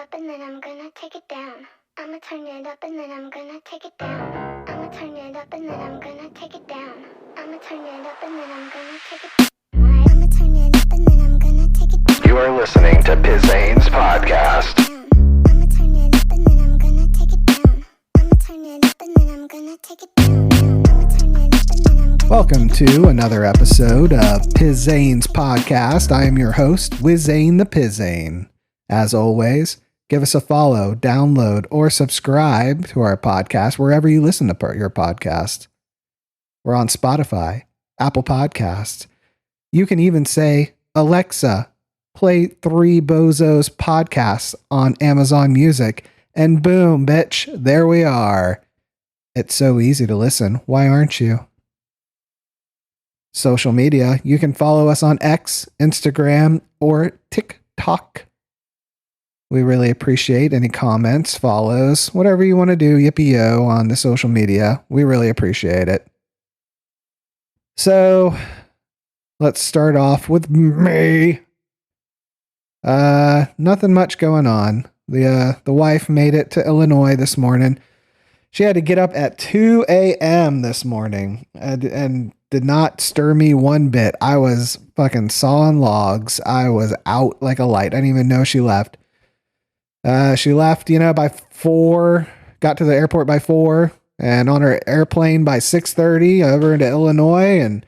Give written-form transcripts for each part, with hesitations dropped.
up and then I'm gonna take it down. I'ma turn it up and then I'm gonna take it down. I'ma turn it up and then I'm gonna take it down. I'ma turn it up and then I'm gonna take it down. I'ma turn it up and then I'm gonna take it down. You are listening to Pizain's podcast. I'ma turn it up and then I'm gonna take it down. I'ma turn it up and then I'm gonna take it down. I'ma turn it up and then I'm gonna Welcome to another episode of Pizain's podcast. I am your host, Pizain the Pizain. As always, give us a follow, download, or subscribe to our podcast wherever you listen to your podcast. We're on Spotify, Apple Podcasts. You can even say, Alexa, play Three Bozos podcasts on Amazon Music, and boom, bitch, there we are. It's so easy to listen. Why aren't you? Social media, you can follow us on X, Instagram, or TikTok. We really appreciate any comments, follows, whatever you want to do, yippee-yo, on the social media. We really appreciate it. So, let's start off with me. Nothing much going on. The wife made it to Illinois this morning. She had to get up at 2 a.m. this morning and did not stir me one bit. I was fucking sawing logs. I was out like a light. I didn't even know she left. She left, by 4, got to the airport by 4, and on her airplane by 6:30 over into Illinois. And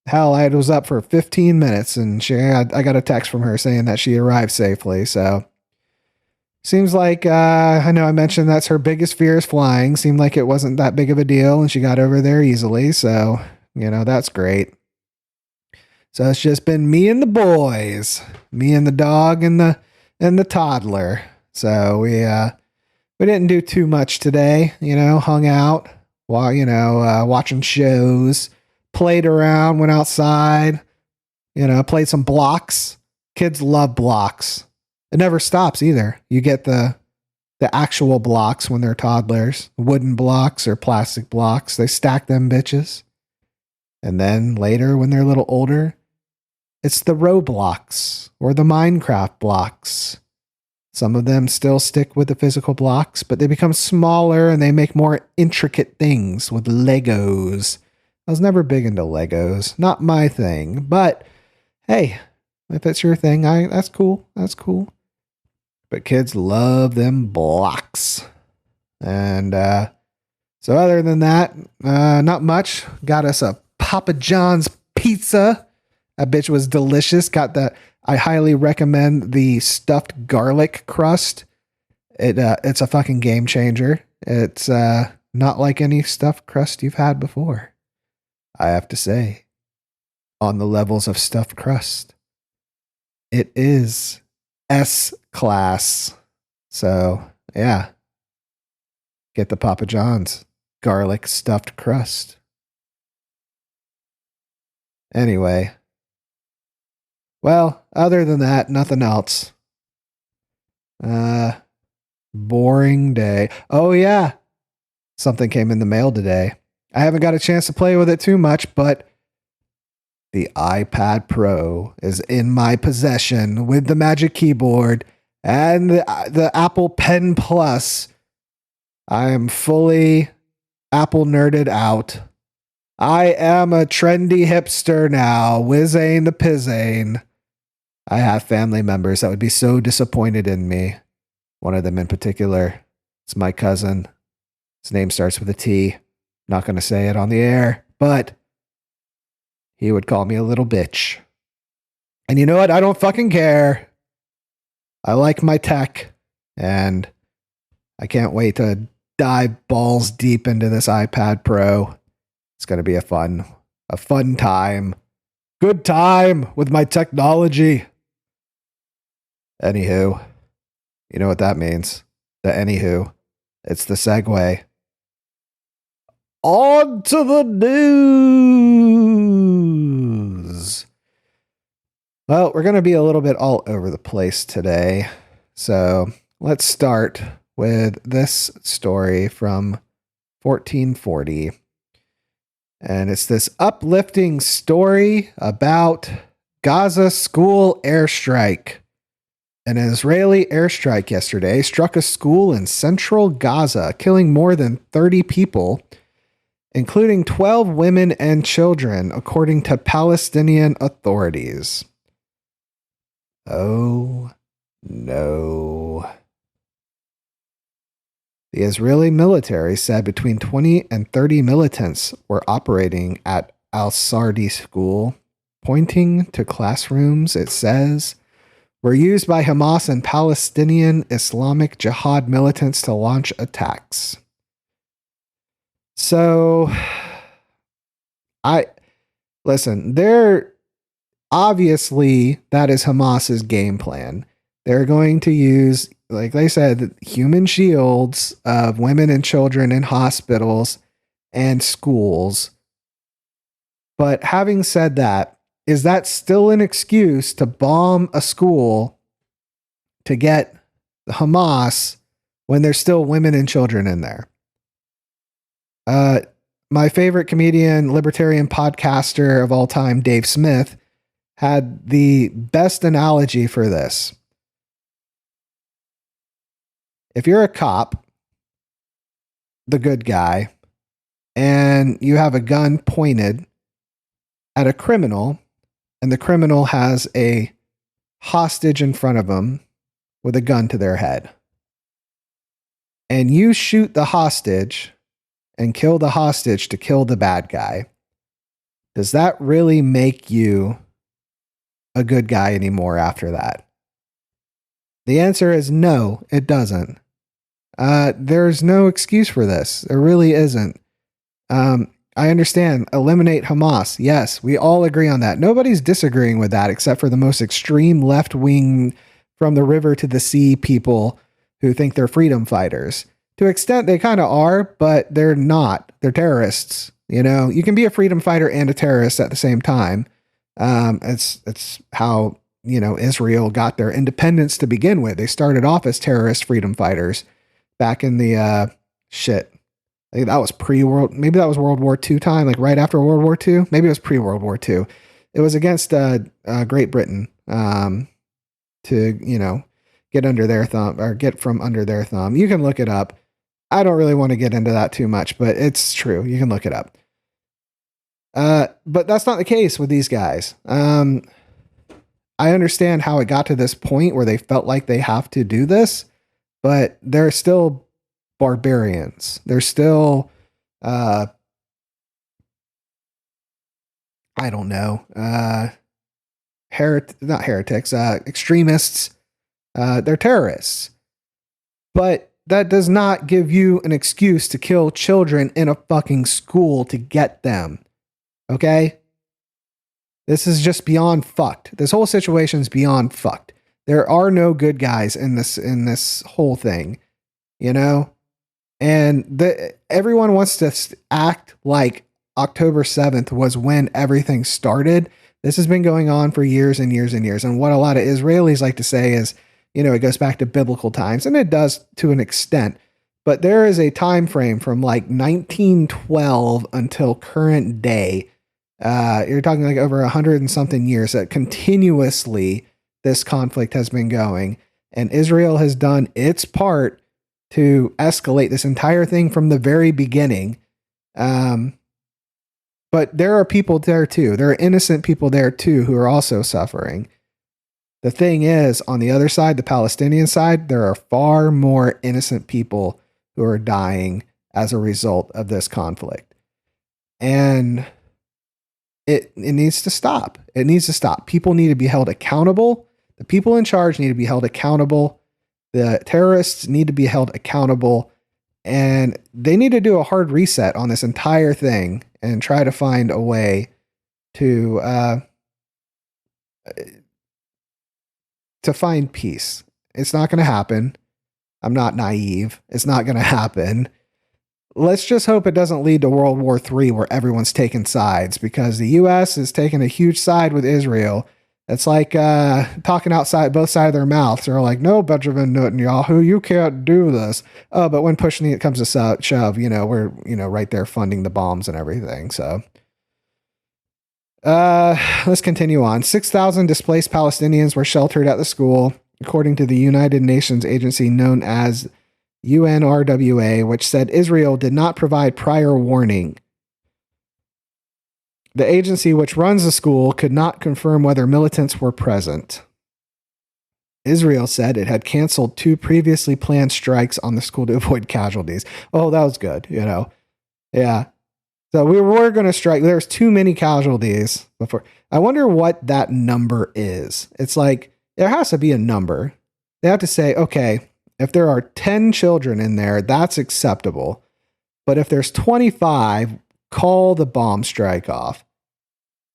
hell, I was up for 15 minutes, and I got a text from her saying that she arrived safely. So seems like, I know I mentioned that's her biggest fear is flying. Seemed like it wasn't that big of a deal, and she got over there easily. So, that's great. So it's just been me and the boys, me and the dog and the toddler. So we didn't do too much today, hung out while, watching shows, played around, went outside, played some blocks. Kids love blocks. It never stops either. You get the actual blocks when they're toddlers, wooden blocks or plastic blocks. They stack them bitches. And then later when they're a little older, it's the Roblox or the Minecraft blocks. Some of them still stick with the physical blocks, but they become smaller and they make more intricate things with Legos. I was never big into Legos. Not my thing. But hey, if it's your thing, that's cool. That's cool. But kids love them blocks. And so other than that, not much. Got us a Papa John's pizza. That bitch was delicious. Got that. I highly recommend the stuffed garlic crust. It's a fucking game changer. It's not like any stuffed crust you've had before. I have to say, on the levels of stuffed crust, it is S-class. So, yeah. Get the Papa John's garlic stuffed crust. Anyway. Well, other than that, nothing else. Boring day. Oh, yeah. Something came in the mail today. I haven't got a chance to play with it too much, but the iPad Pro is in my possession with the Magic Keyboard and the Apple Pen Plus. I am fully Apple nerded out. I am a trendy hipster now. Pizain the Pizain. I have family members that would be so disappointed in me. One of them in particular. It's my cousin. His name starts with a T. Not going to say it on the air, but he would call me a little bitch. And you know what? I don't fucking care. I like my tech, and I can't wait to dive balls deep into this iPad Pro. It's going to be a fun time. Good time with my technology. Anywho, you know what that means. The anywho. It's the segue. On to the news. Well, we're going to be a little bit all over the place today. So let's start with this story from 1440. And it's this uplifting story about Gaza school airstrike. An Israeli airstrike yesterday struck a school in central Gaza, killing more than 30 people, including 12 women and children, according to Palestinian authorities. Oh, no. The Israeli military said between 20 and 30 militants were operating at al-Sardi school, pointing to classrooms, it says, were used by Hamas and Palestinian Islamic Jihad militants to launch attacks. So, they're obviously that is Hamas's game plan. They're going to use, like they said, human shields of women and children in hospitals and schools. But having said that, is that still an excuse to bomb a school to get Hamas when there's still women and children in there? My favorite comedian, libertarian podcaster of all time, Dave Smith, had the best analogy for this. If you're a cop, the good guy, and you have a gun pointed at a criminal, and the criminal has a hostage in front of them with a gun to their head, and you shoot the hostage and kill the hostage to kill the bad guy, does that really make you a good guy anymore after that? The answer is no, it doesn't. There's no excuse for this. There really isn't. I understand. Eliminate Hamas. Yes, we all agree on that. Nobody's disagreeing with that except for the most extreme left wing from the river to the sea people who think they're freedom fighters. To an extent, they kind of are, but they're not. They're terrorists. You know, you can be a freedom fighter and a terrorist at the same time. It's how, you know, Israel got their independence to begin with. They started off as terrorist freedom fighters back in the I think that was maybe that was World War II time, like right after World War II. Maybe it was pre-World War II. It was against Great Britain to, you know, get under their thumb or get from under their thumb. You can look it up. I don't really want to get into that too much, but it's true. You can look it up. But that's not the case with these guys. I understand how it got to this point where they felt like they have to do this, but they're still barbarians. They're still, I don't know, not heretics, extremists. They're terrorists. But that does not give you an excuse to kill children in a fucking school to get them. Okay? This is just beyond fucked. This whole situation's beyond fucked. There are no good guys in this whole thing, you know? And everyone wants to act like October 7th was when everything started. This has been going on for years and years and years. And what a lot of Israelis like to say is, you know, it goes back to biblical times, and it does to an extent. But there is a time frame from like 1912 until current day. You're talking like over 100 and something years that continuously this conflict has been going. And Israel has done its part to escalate this entire thing from the very beginning. But there are people there too. There are innocent people there too who are also suffering. The thing is, on the other side, the Palestinian side, there are far more innocent people who are dying as a result of this conflict. And it needs to stop. It needs to stop. People need to be held accountable. The people in charge need to be held accountable. The terrorists need to be held accountable, and they need to do a hard reset on this entire thing and try to find a way to find peace. It's not going to happen. I'm not naive. It's not going to happen. Let's just hope it doesn't lead to World War III where everyone's taking sides, because the U.S. is taking a huge side with Israel. It's like talking outside both sides of their mouths. They're like, no, Benjamin Netanyahu, you can't do this. Oh, but when push comes to shove, you know, we're, you know, right there funding the bombs and everything. So let's continue on. 6,000 displaced Palestinians were sheltered at the school. according to the United Nations agency known as UNRWA, which said Israel did not provide prior warning. The agency which runs the school could not confirm whether militants were present. Israel said it had canceled 2 previously planned strikes on the school to avoid casualties. Oh, that was good, Yeah. So we were going to strike. There's too many casualties before. I wonder what that number is. It's like, there has to be a number. They have to say, okay, if there are 10 children in there, that's acceptable. But if there's 25, call the bomb strike off.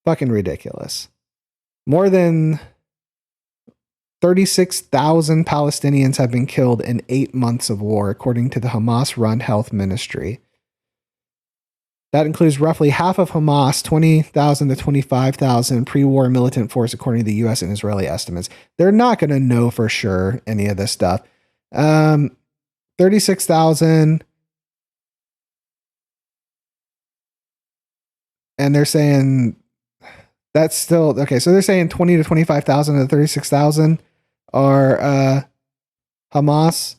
Fucking ridiculous. More than 36,000 Palestinians have been killed in 8 months of war, according to the Hamas-run health ministry. That includes roughly half of Hamas, 20,000 to 25,000 pre-war militant force, according to the U.S. and Israeli estimates. They're not going to know for sure any of this stuff. 36,000, and they're saying that's still okay. So they're saying 20 to 25,000 of the 36,000 are Hamas,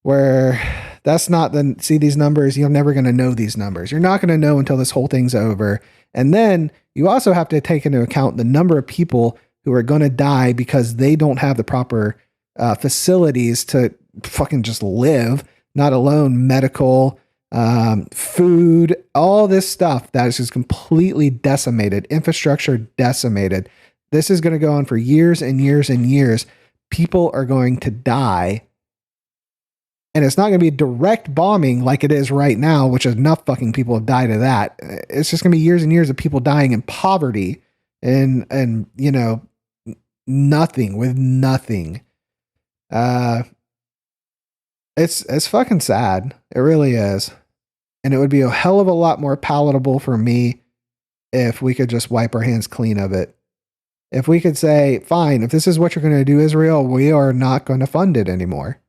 where that's not see these numbers. You're never going to know these numbers. You're not going to know until this whole thing's over. And then you also have to take into account the number of people who are going to die because they don't have the proper facilities to fucking just live, not alone medical, food, all this stuff that is just completely decimated, infrastructure decimated. This is going to go on for years and years and years. People are going to die. And it's not going to be direct bombing like it is right now, which enough fucking people have died of that. It's just going to be years and years of people dying in poverty and nothing with nothing. It's fucking sad. It really is. And it would be a hell of a lot more palatable for me if we could just wipe our hands clean of it. If we could say, fine, if this is what you're going to do, Israel, we are not going to fund it anymore.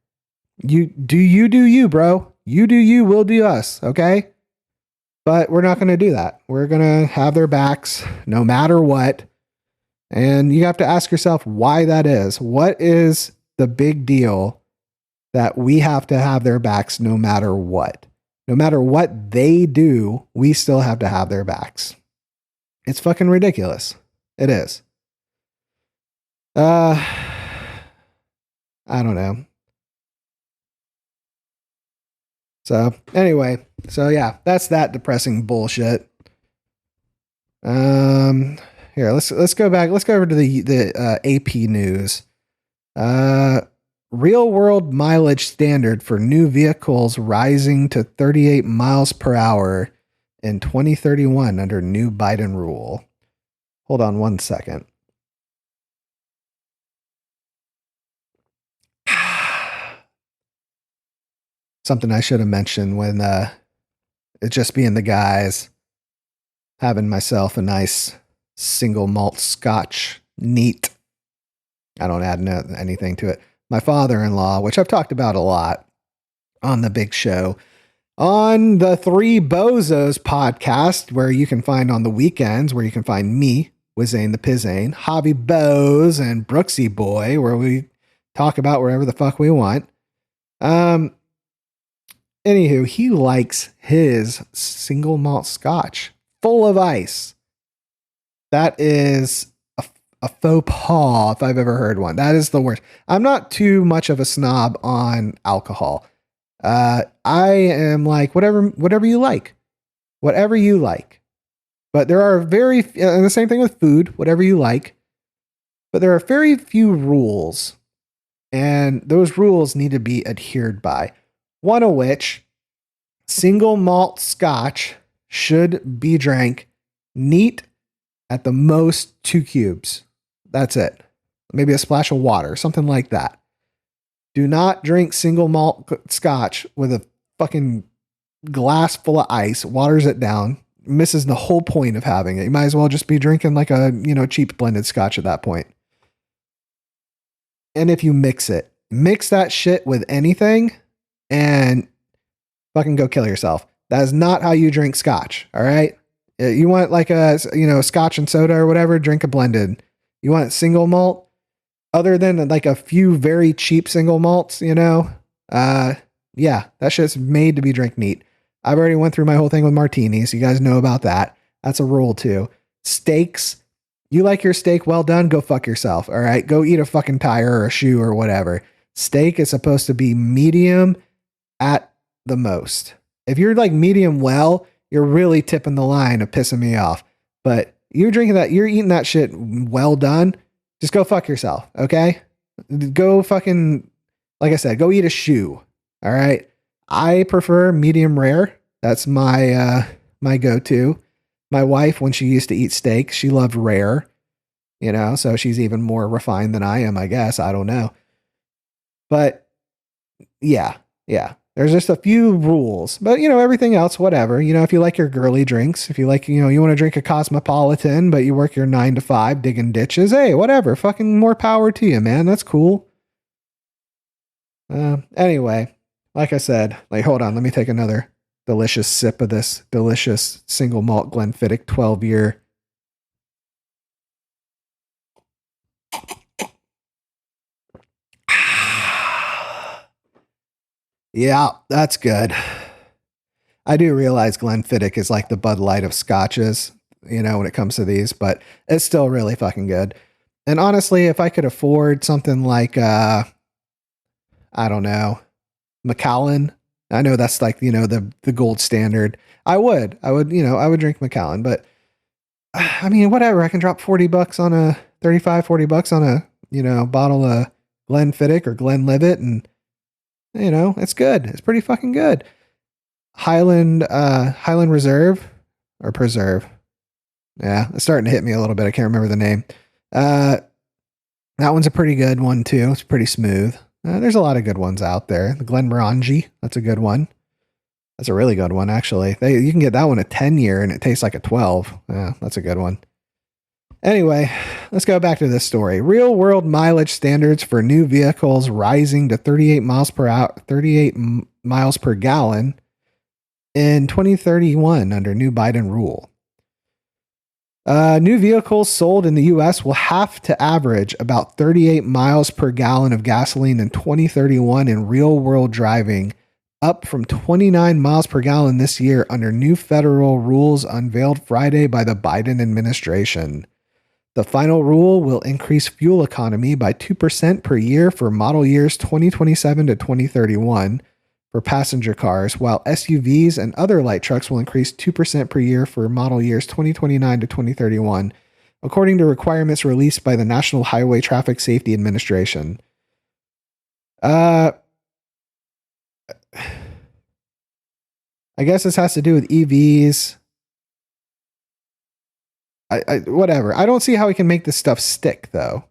You do you, bro. You do you, we'll do us, okay? But we're not going to do that. We're going to have their backs no matter what. And you have to ask yourself why that is. What is the big deal that we have to have their backs no matter what? No matter what they do, we still have to have their backs. It's fucking ridiculous. It is. I don't know. So anyway, yeah, that's that depressing bullshit. Here, let's go back. Let's go over to the AP news. Real world mileage standard for new vehicles rising to 38 miles per hour in 2031 under new Biden rule. Hold on one second. Something I should have mentioned when it just being the guys, having myself a nice single malt scotch, neat. I don't add anything to it. My father-in-law, which I've talked about a lot on the big show, on the Three Bozos podcast, where you can find on the weekends, where you can find me, Pizain the Pizain, Hobby Bose, and Brooksy Boy, where we talk about wherever the fuck we want. Anywho, he likes his single malt scotch full of ice. That is a faux pas if I've ever heard one. That is the worst. I'm not too much of a snob on alcohol. I am like, whatever you like. Whatever you like. But there are and the same thing with food, whatever you like. But there are very few rules. And those rules need to be adhered by. One of which, single malt scotch should be drank neat at the most 2 cubes. That's it. Maybe a splash of water, something like that. Do not drink single malt scotch with a fucking glass full of ice, waters it down, misses the whole point of having it. You might as well just be drinking like a, cheap blended scotch at that point. And if you mix that shit with anything and fucking go kill yourself. That is not how you drink scotch. All right. You want like a scotch and soda or whatever, drink a blended. You want single malt? other than like a few very cheap single malts, yeah, that shit's made to be drink neat. I've already went through my whole thing with martinis. You guys know about that. That's a rule too. Steaks. You like your steak well done? Go fuck yourself. All right. Go eat a fucking tire or a shoe or whatever. Steak is supposed to be medium at the most. If you're like medium well, you're really tipping the line of pissing me off. But you're eating that shit well done. Just go fuck yourself. Okay. Go fucking, like I said, go eat a shoe. All right. I prefer medium rare. That's my go-to. My wife, when she used to eat steak, she loved rare, so she's even more refined than I am, I guess. I don't know. But yeah. There's just a few rules, but everything else, whatever. If you like your girly drinks, if you like, you want to drink a Cosmopolitan, but you work your 9 to 5 digging ditches, hey, whatever. Fucking more power to you, man. That's cool. Anyway, like I said, hold on, let me take another delicious sip of this delicious single malt Glenfiddich 12-year. Yeah, that's good. I do realize Glenfiddich is like the Bud Light of scotches, when it comes to these, but it's still really fucking good. And honestly, if I could afford something like, I don't know, Macallan, I know that's like, the gold standard. I would drink Macallan, but I mean, whatever. I can drop $40 on a $40 on a, bottle of Glenfiddich or Glenlivet, and it's good. It's pretty fucking good. Highland Reserve or Preserve. Yeah, it's starting to hit me a little bit. I can't remember the name. That one's a pretty good one too. It's pretty smooth. There's a lot of good ones out there. The Glenmorangie, that's a good one. That's a really good one, actually. You can get that one a 10-year and it tastes like a 12. Yeah, that's a good one. Anyway, let's go back to this story. Real world mileage standards for new vehicles rising to 38 miles per gallon in 2031 under new Biden rule. New vehicles sold in the U.S. will have to average about 38 miles per gallon of gasoline in 2031 in real world driving, up from 29 miles per gallon this year under new federal rules unveiled Friday by the Biden administration. The final rule will increase fuel economy by 2% per year for model years 2027 to 2031 for passenger cars, while SUVs and other light trucks will increase 2% per year for model years 2029 to 2031, according to requirements released by the National Highway Traffic Safety Administration. I guess this has to do with EVs. Whatever. I don't see how we can make this stuff stick, though.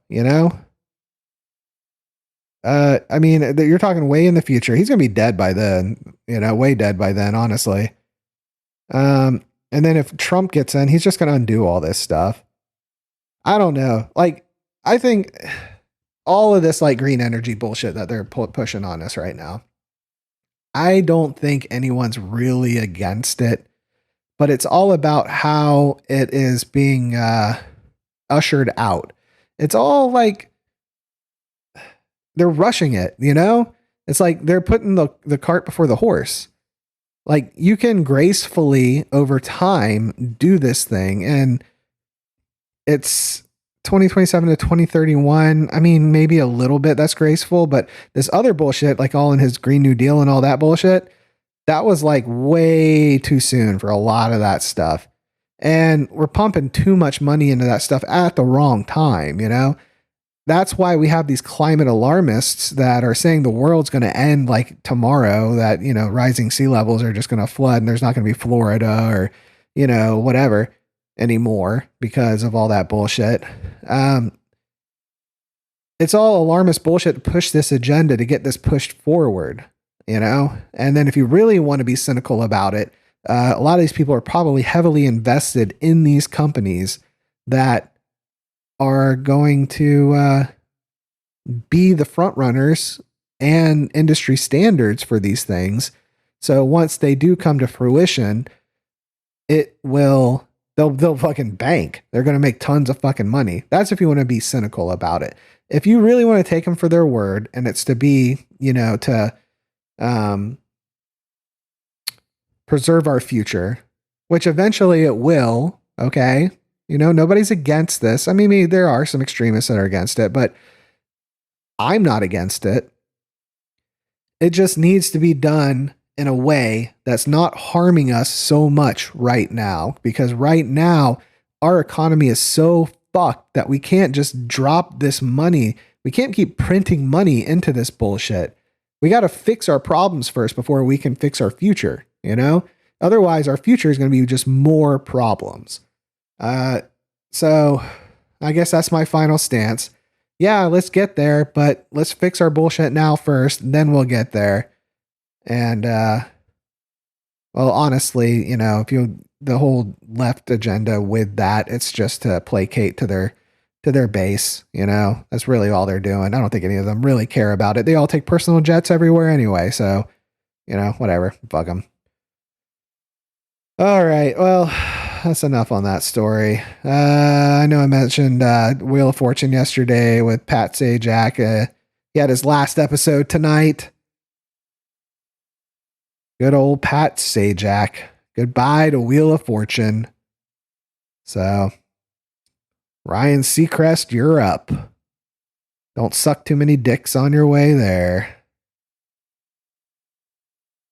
I mean, you're talking way in the future. He's gonna be dead by then. Way dead by then, honestly. And then if Trump gets in, he's just gonna undo all this stuff. I don't know. Like, I think all of this like green energy bullshit that they're pushing on us right now, I don't think anyone's really against it. But it's all about how it is being ushered out. It's all like they're rushing it, It's like they're putting the cart before the horse. Like, you can gracefully over time do this thing, and it's 2027 to 2031. I mean, maybe a little bit that's graceful, but this other bullshit, like all in his Green New Deal and all that bullshit, that was like way too soon for a lot of that stuff. And we're pumping too much money into that stuff at the wrong time, That's why we have these climate alarmists that are saying the world's going to end like tomorrow, that, rising sea levels are just going to flood and there's not going to be Florida or, whatever anymore because of all that bullshit. It's all alarmist bullshit to push this agenda to get this pushed forward. And then if you really want to be cynical about it, a lot of these people are probably heavily invested in these companies that are going to be the front runners and industry standards for these things. So once they do come to fruition, it will They'll fucking bank. They're going to make tons of fucking money. That's if you want to be cynical about it. If you really want to take them for their word, and it's to be, to preserve our future, which eventually it will. Okay. Nobody's against this. I mean, maybe there are some extremists that are against it, but I'm not against it. It just needs to be done in a way that's not harming us so much right now, because right now our economy is so fucked that we can't just drop this money. We can't keep printing money into this bullshit. We got to fix our problems first before we can fix our future, Otherwise, our future is going to be just more problems. So I guess that's my final stance. Yeah, let's get there, but let's fix our bullshit now first, then we'll get there. And, well, honestly, if the whole left agenda with that, it's just to placate to their base, that's really all they're doing. I don't think any of them really care about it. They all take personal jets everywhere anyway. So, whatever, fuck them. All right. Well, that's enough on that story. I know I mentioned, Wheel of Fortune yesterday with Pat Sajak. He had his last episode tonight. Good old Pat Sajak. Goodbye to Wheel of Fortune. So, Ryan Seacrest, you're up. Don't suck too many dicks on your way there.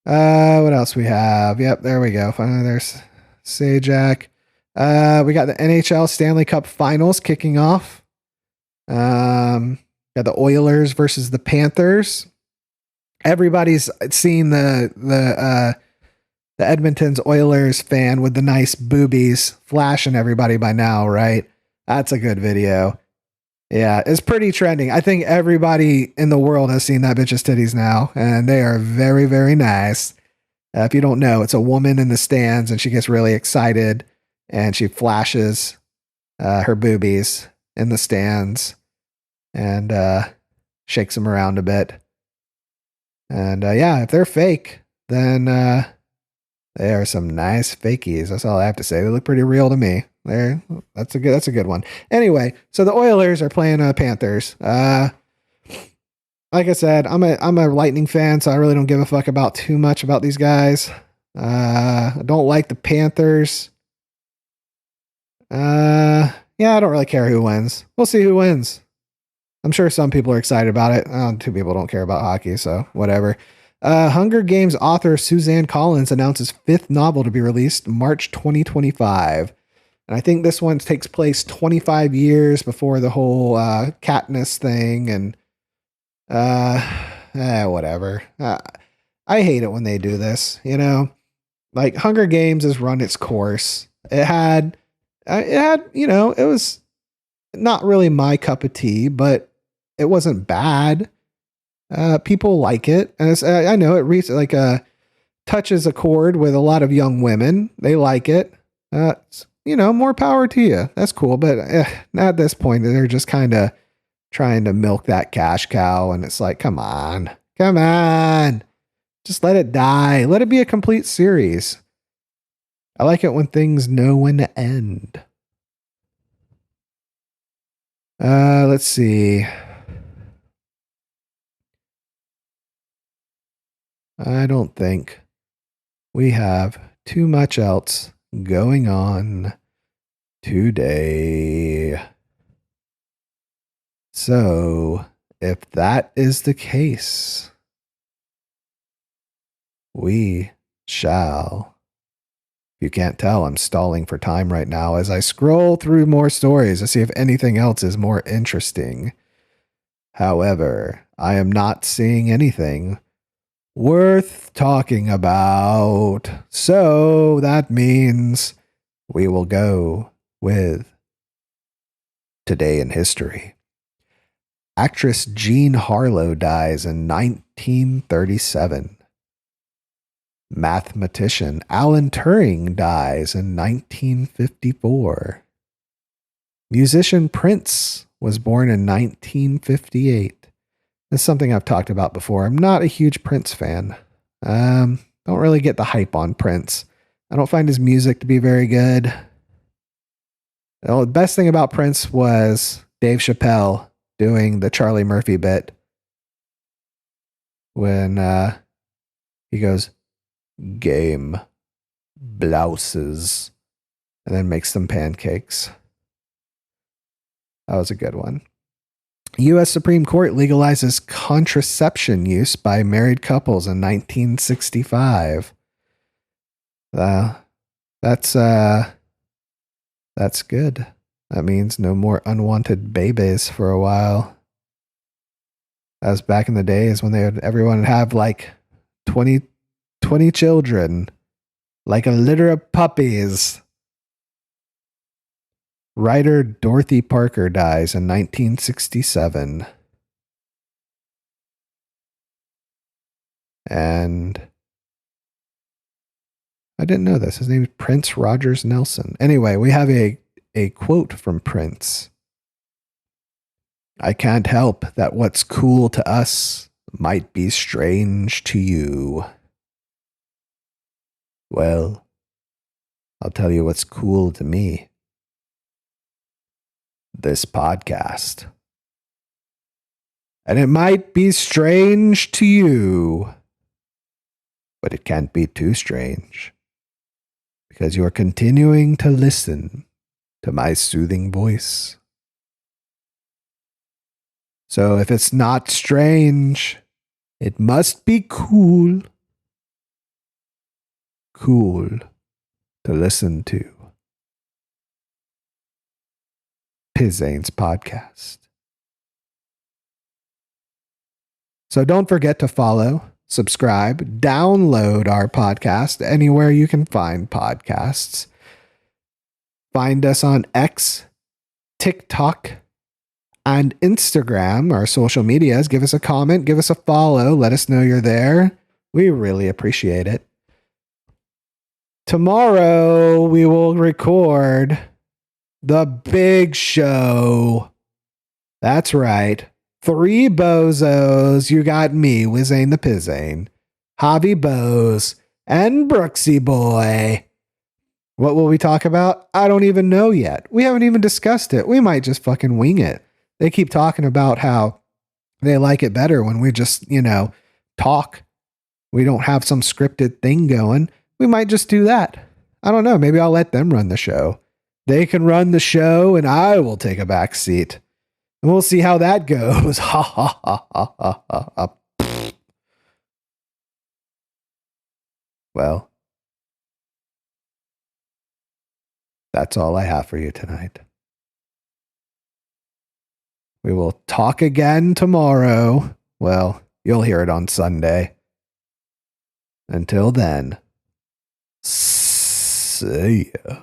What else we have? Yep, there we go. Finally, there's Sajak. We got the NHL Stanley Cup Finals kicking off. Got the Oilers versus the Panthers. Everybody's seen the Edmonton's Oilers fan with the nice boobies flashing everybody by now, right? That's a good video. Yeah, it's pretty trending. I think everybody in the world has seen that bitch's titties now, and they are very, very nice. If you don't know, it's a woman in the stands, and she gets really excited, and she flashes her boobies in the stands and shakes them around a bit. And yeah, if they're fake, then they are some nice fakies. That's all I have to say. They look pretty real to me. That's a good one. Anyway, so the Oilers are playing Panthers. Like I said, I'm a Lightning fan, so I really don't give a fuck about too much about these guys. I don't like the Panthers. Yeah, I don't really care who wins. We'll see who wins. I'm sure some people are excited about it. Two people don't care about hockey, so whatever. Hunger Games author Suzanne Collins announces fifth novel to be released March 2025. And I think this one takes place 25 years before the whole Katniss thing and whatever. I hate it when they do this, Like Hunger Games has run its course. It had, it was not really my cup of tea, but it wasn't bad. People like it, and I know it touches a chord with a lot of young women. They like it. More power to you. That's cool, but at this point, they're just kind of trying to milk that cash cow, and it's like, come on, just let it die. Let it be a complete series. I like it when things know when to end. Let's see. I don't think we have too much else going on today. So, if that is the case, we shall. If you can't tell, I'm stalling for time right now as I scroll through more stories to see if anything else is more interesting. However, I am not seeing anything worth talking about. So that means we will go with Today in History. Actress Jean Harlow dies in 1937. Mathematician Alan Turing dies in 1954. Musician Prince was born in 1958. That's something I've talked about before. I'm not a huge Prince fan. Don't really get the hype on Prince. I don't find his music to be very good. Well, the best thing about Prince was Dave Chappelle doing the Charlie Murphy bit when he goes, game, blouses, and then makes them pancakes. That was a good one. U.S. Supreme Court legalizes contraception use by married couples in 1965. That's good. That means no more unwanted babies for a while. That was back in the days when everyone would have like 20 children, like a litter of puppies. Writer Dorothy Parker dies in 1967. And I didn't know this. His name is Prince Rogers Nelson. Anyway, we have a quote from Prince. I can't help that what's cool to us might be strange to you. Well, I'll tell you what's cool to me. This podcast. And it might be strange to you, but it can't be too strange because you're continuing to listen to my soothing voice. So if it's not strange, it must be cool. Cool to listen to. Pizain's podcast. So don't forget to follow, subscribe, download our podcast anywhere you can find podcasts. Find us on X, TikTok, and Instagram, our social medias. Give us a comment, give us a follow, let us know you're there. We really appreciate it. Tomorrow we will record the big show. That's right. 3 bozos. You got me, Wizain the Pizain, Javi Bose, and Brooksy Boy. What will we talk about? I don't even know yet. We haven't even discussed it. We might just fucking wing it. They keep talking about how they like it better when we just, talk. We don't have some scripted thing going. We might just do that. I don't know. Maybe I'll let them run the show. They can run the show and I will take a back seat. And we'll see how that goes. Ha ha ha ha ha ha. Well, that's all I have for you tonight. We will talk again tomorrow. Well, you'll hear it on Sunday. Until then, see ya.